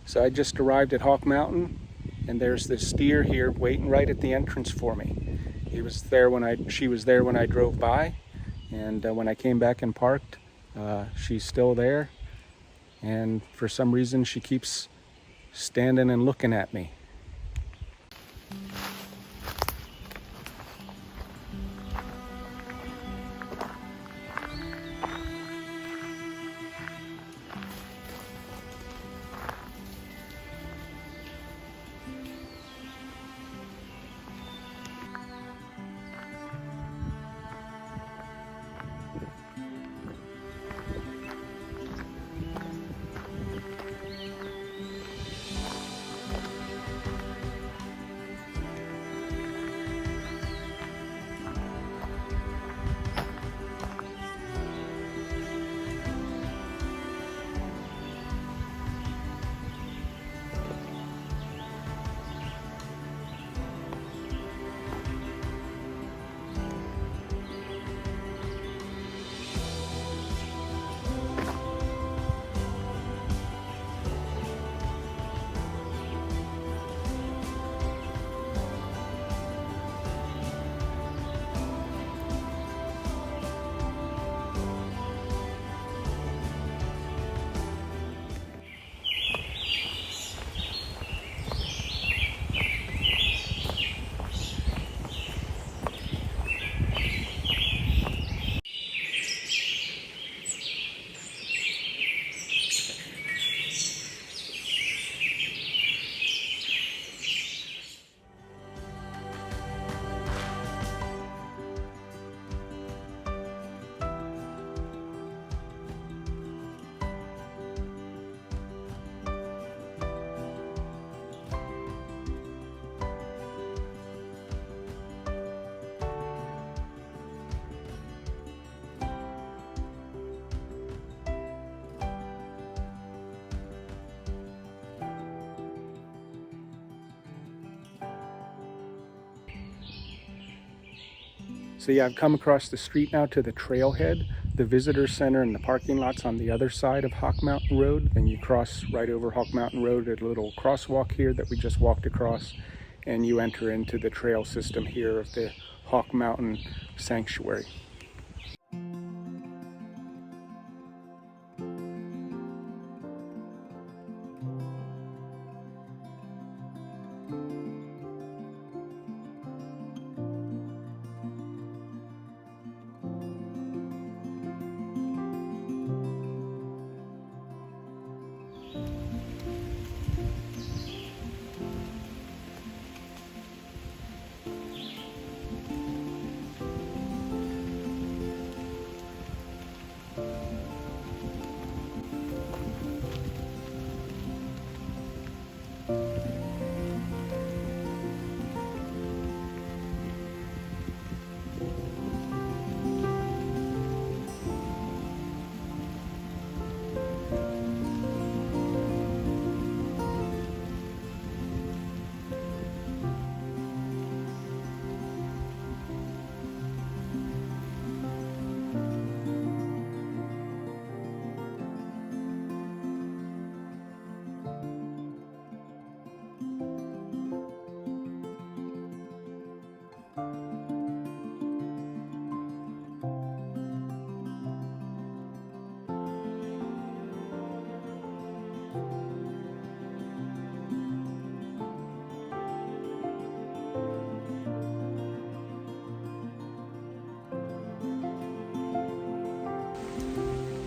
So I just arrived at Hawk Mountain, and there's this deer here waiting right at the entrance for me. She was there when I drove by, and when I came back and parked, she's still there, and for some reason she keeps standing and looking at me. So yeah, I've come across the street now to the trailhead. The visitor center and the parking lot's on the other side of Hawk Mountain Road. Then you cross right over Hawk Mountain Road at a little crosswalk here that we just walked across, and you enter into the trail system here of the Hawk Mountain Sanctuary.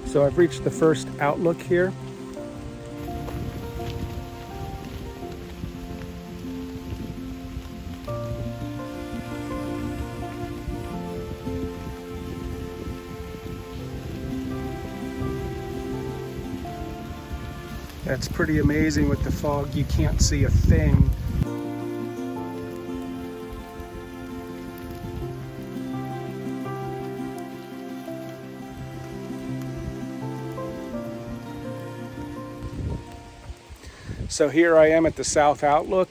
So I've reached the first outlook here. That's pretty amazing with the fog. You can't see a thing. So here I am at the south outlook.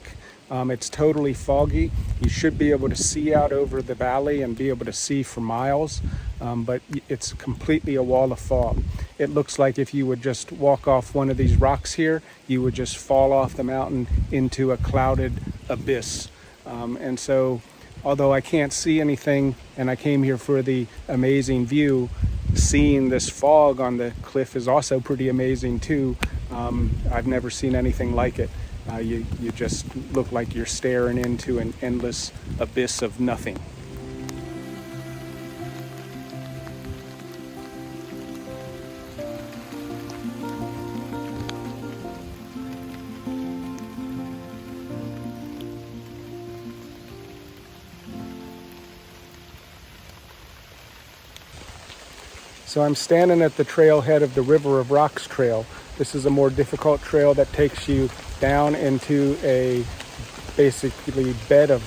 It's totally foggy. You should be able to see out over the valley and be able to see for miles, but it's completely a wall of fog. It looks like if you would just walk off one of these rocks here, you would just fall off the mountain into a clouded abyss. And so, although I can't see anything, and I came here for the amazing view, seeing this fog on the cliff is also pretty amazing too. I've never seen anything like it. You just look like you're staring into an endless abyss of nothing. So I'm standing at the trailhead of the River of Rocks trail. This is a more difficult trail that takes you down into a basically bed of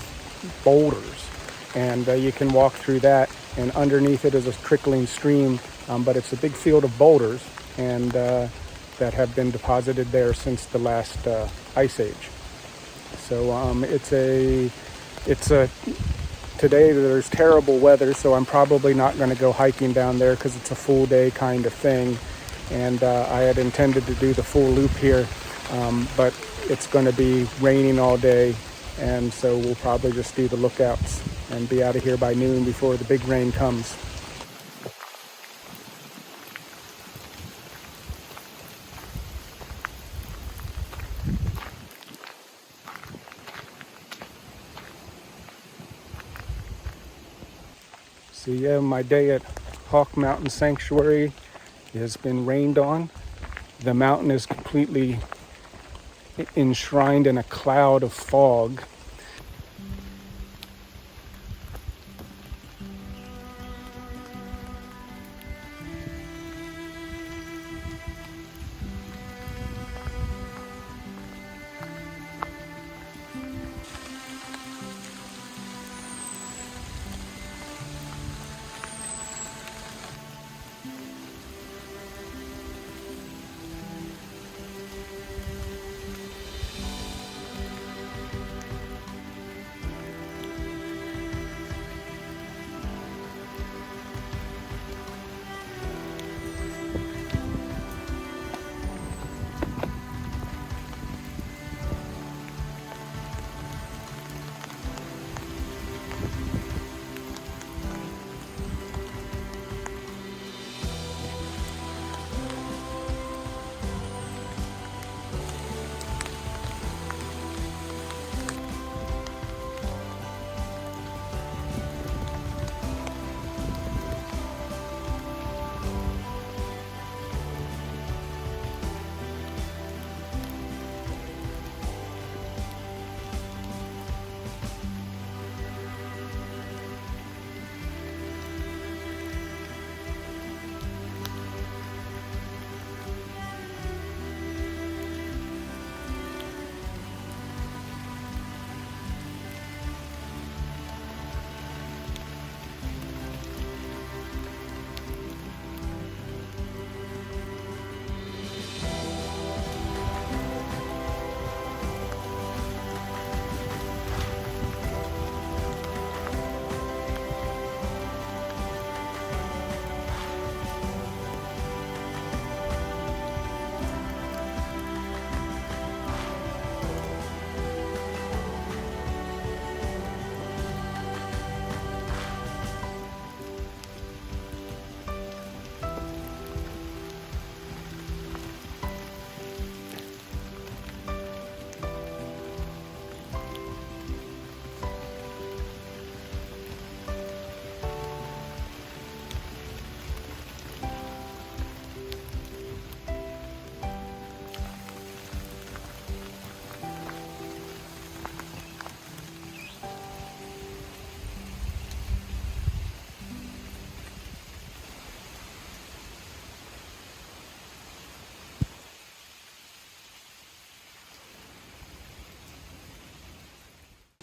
boulders, and you can walk through that, and underneath it is a trickling stream, but it's a big field of boulders and that have been deposited there since the last ice age. So today there's terrible weather, so I'm probably not going to go hiking down there because it's a full day kind of thing. And I had intended to do the full loop here, but it's going to be raining all day, and so we'll probably just do the lookouts and be out of here by noon before the big rain comes. So yeah, my day at Hawk Mountain Sanctuary has been rained on. The mountain is completely enshrined in a cloud of fog.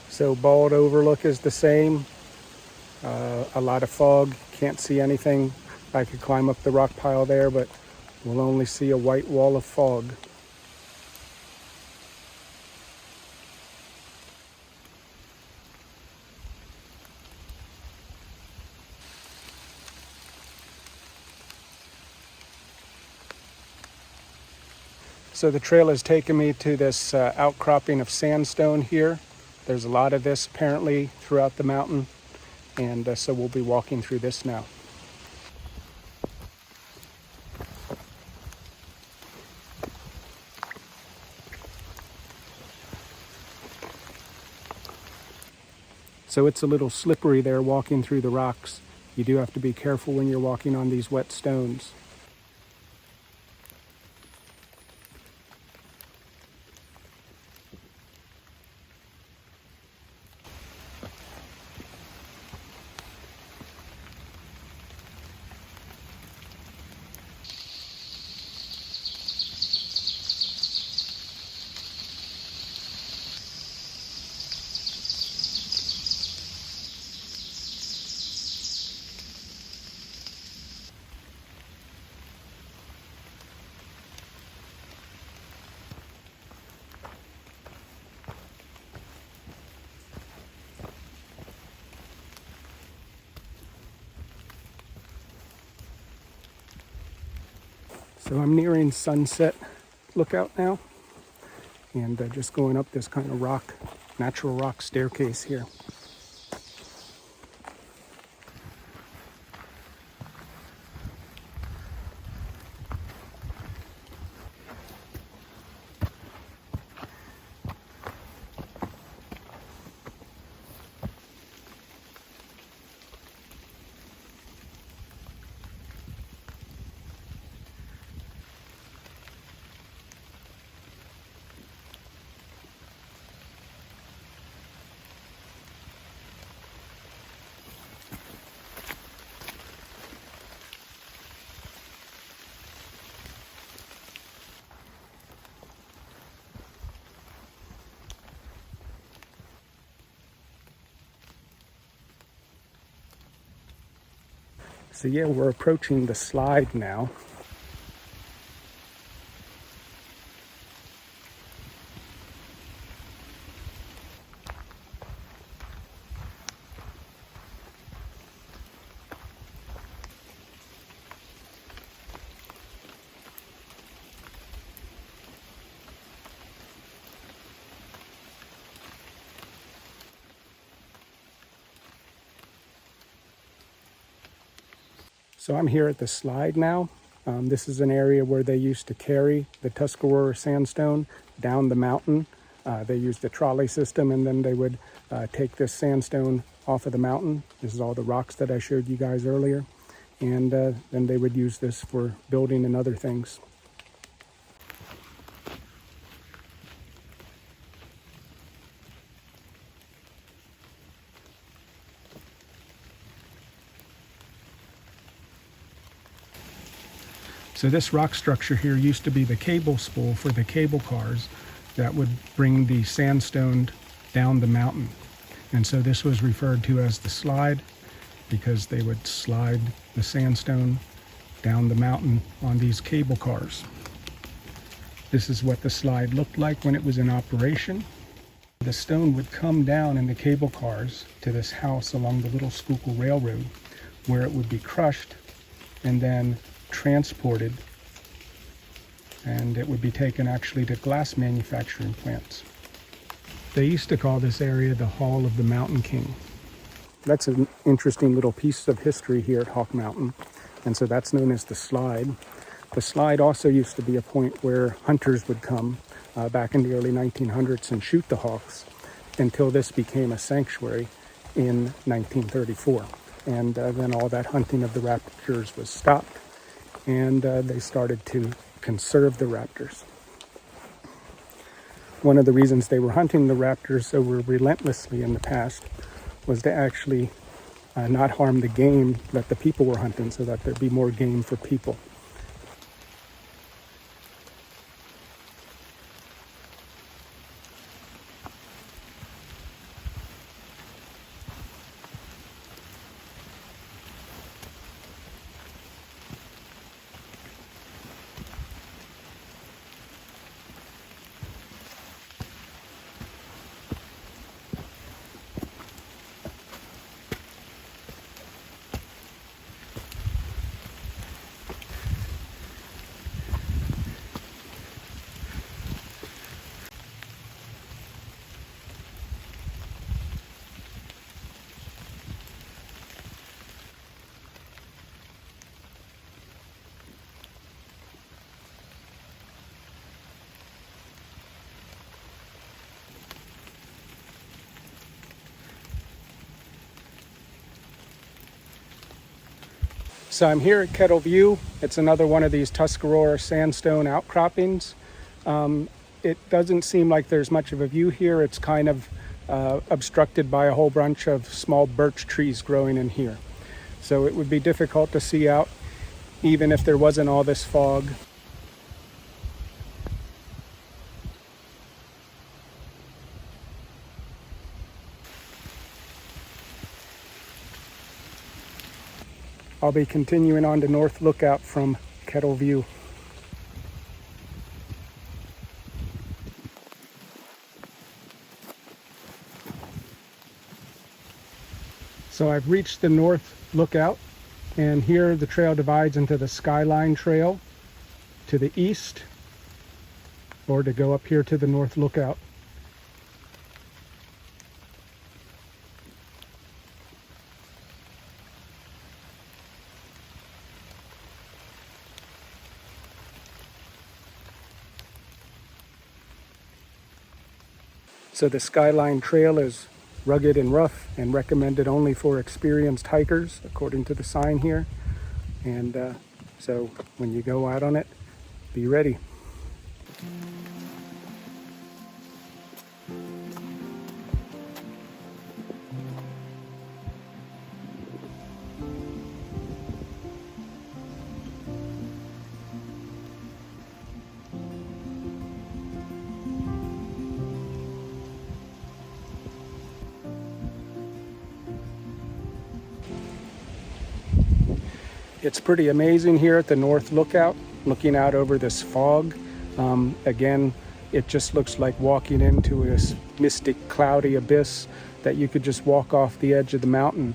So Bald Overlook is the same. A lot of fog, can't see anything. I could climb up the rock pile there, but we'll only see a white wall of fog. So the trail has taken me to this outcropping of sandstone here. There's a lot of this apparently throughout the mountain, and so we'll be walking through this now. So it's a little slippery there walking through the rocks. You do have to be careful when you're walking on these wet stones. So I'm nearing Sunset Lookout now, and just going up this kind of natural rock staircase here. So yeah, we're approaching the slide now. So I'm here at the slide now. This is an area where they used to carry the Tuscarora sandstone down the mountain. They used a trolley system, and then they would take this sandstone off of the mountain. This is all the rocks that I showed you guys earlier. And then they would use this for building and other things. So this rock structure here used to be the cable spool for the cable cars that would bring the sandstone down the mountain. And so this was referred to as the slide, because they would slide the sandstone down the mountain on these cable cars. This is what the slide looked like when it was in operation. The stone would come down in the cable cars to this house along the Little Schuylkill Railroad, where it would be crushed and then transported, and it would be taken actually to glass manufacturing plants. They used to call this area the Hall of the Mountain King. That's an interesting little piece of history here at Hawk Mountain, and so that's known as the slide. The slide also used to be a point where hunters would come back in the early 1900s and shoot the hawks, until this became a sanctuary in 1934. And then all that hunting of the raptors was stopped, and they started to conserve the raptors. One of the reasons they were hunting the raptors so relentlessly in the past was to actually not harm the game that the people were hunting, so that there'd be more game for people. So I'm here at Kettle View. It's another one of these Tuscarora sandstone outcroppings. It doesn't seem like there's much of a view here. It's kind of obstructed by a whole bunch of small birch trees growing in here. So it would be difficult to see out even if there wasn't all this fog. I'll be continuing on to North Lookout from Kettle View. So I've reached the North Lookout, and here the trail divides into the Skyline Trail to the east, or to go up here to the North Lookout. So the Skyline Trail is rugged and rough and recommended only for experienced hikers, according to the sign here. And so when you go out on it, be ready. It's pretty amazing here at the North Lookout, looking out over this fog. Again, it just looks like walking into this mystic, cloudy abyss that you could just walk off the edge of the mountain.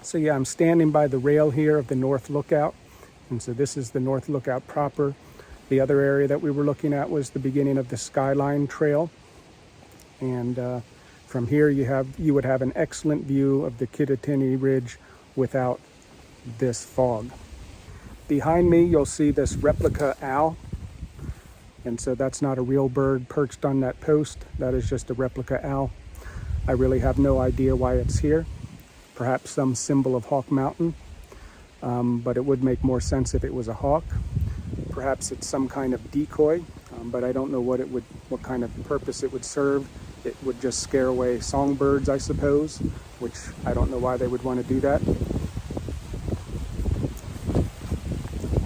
So yeah, I'm standing by the rail here of the North Lookout. And so this is the North Lookout proper. The other area that we were looking at was the beginning of the Skyline Trail. And from here you would have an excellent view of the Kittatinny Ridge without this fog. Behind me you'll see this replica owl. And so that's not a real bird perched on that post. That is just a replica owl. I really have no idea why it's here. Perhaps some symbol of Hawk Mountain, but it would make more sense if it was a hawk. Perhaps it's some kind of decoy, but I don't know what kind of purpose it would serve. It would just scare away songbirds, I suppose, which I don't know why they would want to do that.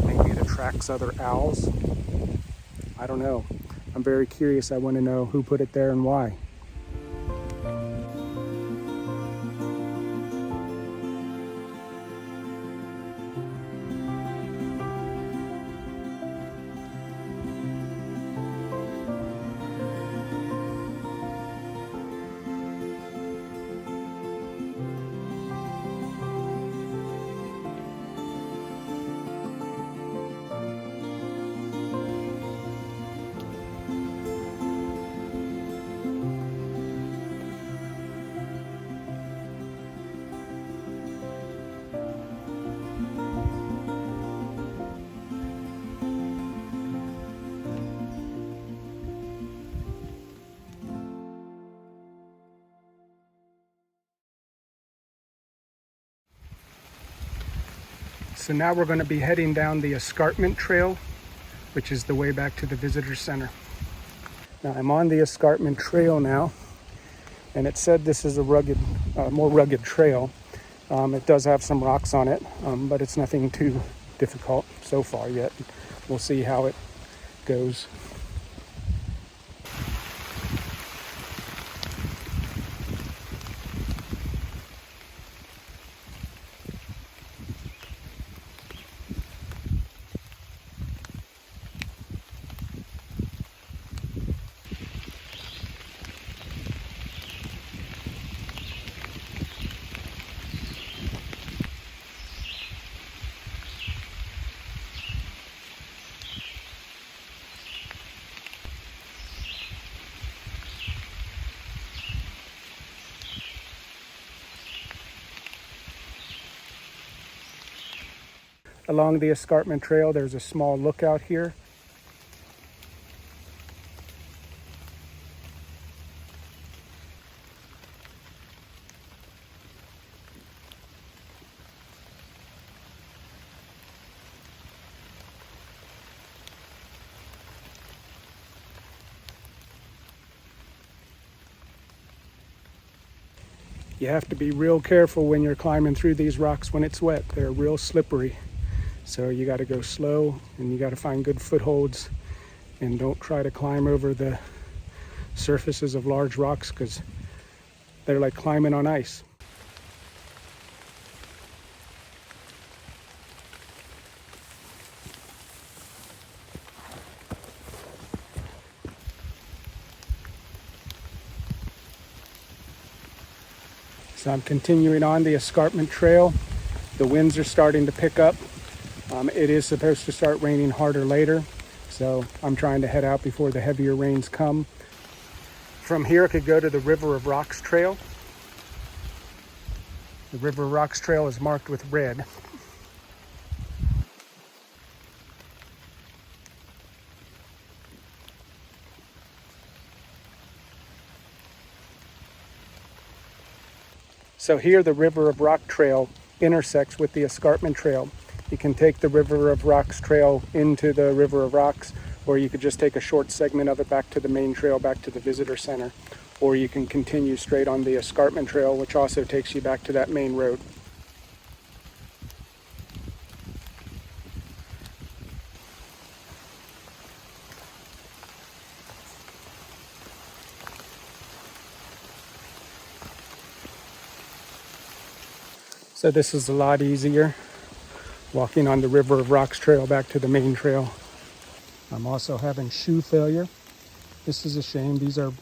Maybe it attracts other owls. I don't know. I'm very curious. I want to know who put it there and why. So now we're going to be heading down the escarpment trail, which is the way back to the visitor center. Now I'm on the escarpment trail now, and it said this is a rugged, more rugged trail. It does have some rocks on it, but it's nothing too difficult so far yet. We'll see how it goes. Along the escarpment trail, there's a small lookout here. You have to be real careful when you're climbing through these rocks when it's wet. They're real slippery. So you got to go slow and you got to find good footholds, and don't try to climb over the surfaces of large rocks because they're like climbing on ice. So I'm continuing on the escarpment trail. The winds are starting to pick up. It is supposed to start raining harder later, so I'm trying to head out before the heavier rains come. From here I could go to the River of Rocks trail. The River of Rocks trail is marked with red. So here the River of Rock trail intersects with the escarpment trail. You can take the River of Rocks trail into the River of Rocks, or you could just take a short segment of it back to the main trail, back to the visitor center, or you can continue straight on the escarpment trail, which also takes you back to that main road. So this is a lot easier, walking on the River of Rocks trail back to the main trail. I'm also having shoe failure. This is a shame. These are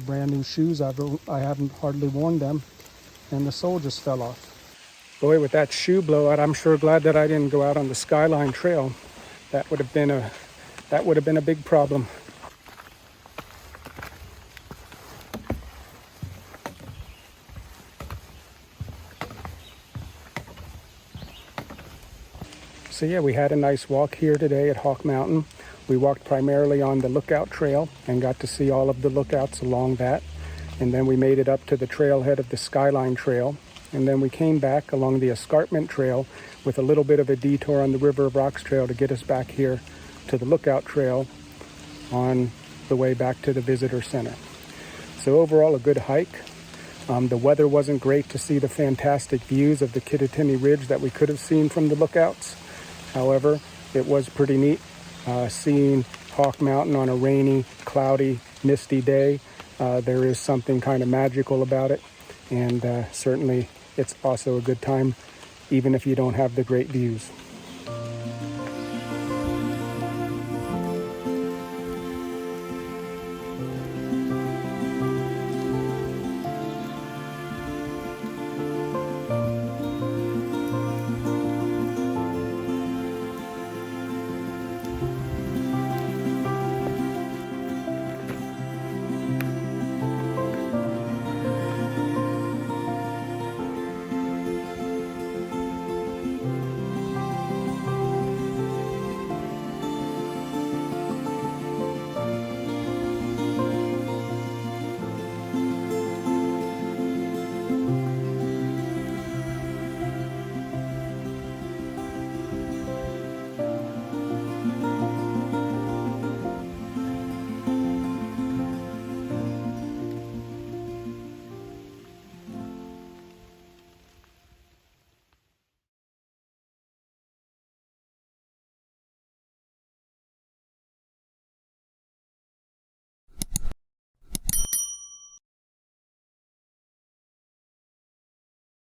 brand new shoes. I haven't hardly worn them, and the sole just fell off. Boy, with that shoe blowout, I'm sure glad that I didn't go out on the Skyline Trail. That would have been a big problem. So yeah, we had a nice walk here today at Hawk Mountain. We walked primarily on the Lookout Trail and got to see all of the lookouts along that. And then we made it up to the trailhead of the Skyline Trail. And then we came back along the Escarpment Trail with a little bit of a detour on the River of Rocks Trail to get us back here to the Lookout Trail on the way back to the visitor center. So overall, a good hike. The weather wasn't great to see the fantastic views of the Kittatinny Ridge that we could have seen from the lookouts. However, it was pretty neat seeing Hawk Mountain on a rainy, cloudy, misty day. There is something kind of magical about it, and certainly it's also a good time even if you don't have the great views.